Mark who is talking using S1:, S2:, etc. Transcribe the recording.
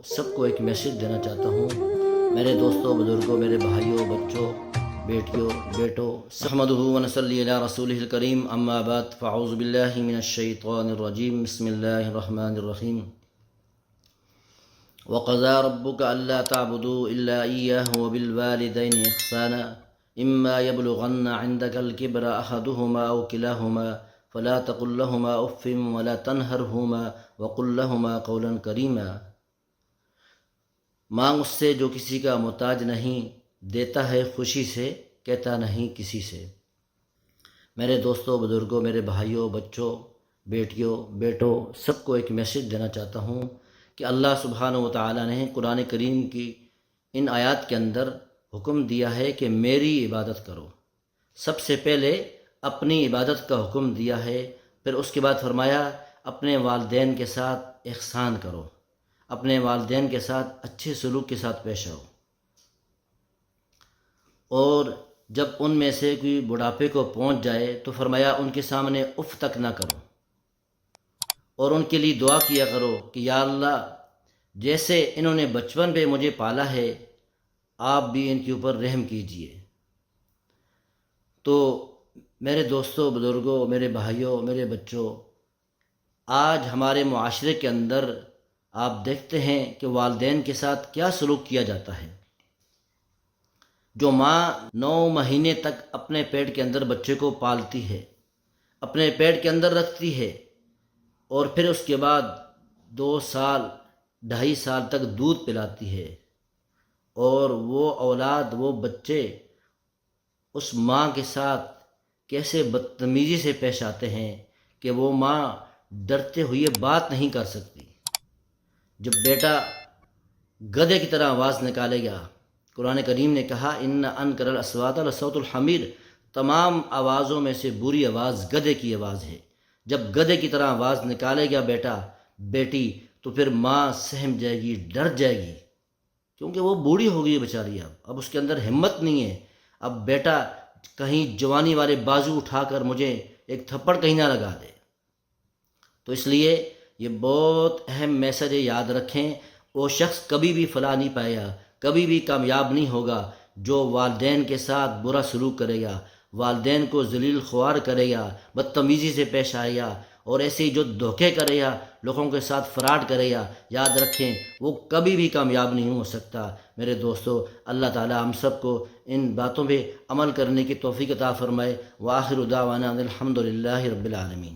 S1: سب کو ایک میسیج دینا چاہتا ہوں، میرے دوستوں، بزرگوں، میرے بھائیوں، بچوں، بیٹیوں، بیٹوں، احمدہ ونصلی علی رسولہ الکریم، اما بعد فاعوذ باللہ من الشیطان الرجیم، بسم اللہ الرحمن الرحیم۔ وقضى ربك ألا تعبدوا إلا إياه وبالوالدين إحسانا إما يبلغن عندك الكبر أحدهما أو كلاهما فلا تقل لهما أف ولا تنهرهما وقل لهما قولا كريما۔ مانگ اس سے جو کسی کا محتاج نہیں، دیتا ہے خوشی سے، کہتا نہیں کسی سے۔ میرے دوستوں، بزرگوں، میرے بھائیوں، بچوں، بیٹیوں، بیٹوں، سب کو ایک میسیج دینا چاہتا ہوں کہ اللہ سبحانہ و تعالیٰ نے قرآن کریم کی ان آیات کے اندر حکم دیا ہے کہ میری عبادت کرو۔ سب سے پہلے اپنی عبادت کا حکم دیا ہے، پھر اس کے بعد فرمایا اپنے والدین کے ساتھ احسان کرو، اپنے والدین کے ساتھ اچھے سلوک کے ساتھ پیش آؤ، اور جب ان میں سے کوئی بڑھاپے کو پہنچ جائے تو فرمایا ان کے سامنے اف تک نہ کرو، اور ان کے لیے دعا کیا کرو کہ یا اللہ جیسے انہوں نے بچپن پہ مجھے پالا ہے، آپ بھی ان کے اوپر رحم کیجئے۔ تو میرے دوستوں، بزرگوں، میرے بھائیوں، میرے بچوں، آج ہمارے معاشرے کے اندر آپ دیکھتے ہیں کہ والدین کے ساتھ کیا سلوک کیا جاتا ہے۔ جو ماں 9 مہینے تک اپنے پیٹ کے اندر بچے کو پالتی ہے، اپنے پیٹ کے اندر رکھتی ہے، اور پھر اس کے بعد 2 سال 2.5 سال تک دودھ پلاتی ہے، اور وہ اولاد، وہ بچے اس ماں کے ساتھ کیسے بدتمیزی سے پیش آتے ہیں کہ وہ ماں ڈرتے ہوئے بات نہیں کر سکتی۔ جب بیٹا گدھے کی طرح آواز نکالے گا، قرآن کریم نے کہا ان انکر الاصوات لصوت الحمیر، تمام آوازوں میں سے بری آواز گدھے کی آواز ہے۔ جب گدھے کی طرح آواز نکالے گا بیٹا، بیٹی، تو پھر ماں سہم جائے گی، ڈر جائے گی، کیونکہ وہ بوڑھی ہو گئی بیچاری، اب اس کے اندر ہمت نہیں ہے۔ اب بیٹا کہیں جوانی والے بازو اٹھا کر مجھے ایک تھپڑ کہیں نہ لگا دے۔ تو اس لیے یہ بہت اہم میسج ہے، یاد رکھیں، وہ شخص کبھی بھی فلاح نہیں پائے گا، کبھی بھی کامیاب نہیں ہوگا جو والدین کے ساتھ برا سلوک کرے گا، والدین کو ذلیل خوار کرے گا، بدتمیزی سے پیش آئے گا، اور ایسے ہی جو دھوکے کرے گا، لوگوں کے ساتھ فراڈ کرے گا، یاد رکھیں وہ کبھی بھی کامیاب نہیں ہو سکتا۔ میرے دوستو، اللہ تعالی ہم سب کو ان باتوں پہ عمل کرنے کی توفیق عطا فرمائے۔ وآخر دعوانا الحمد للہ رب العالمین۔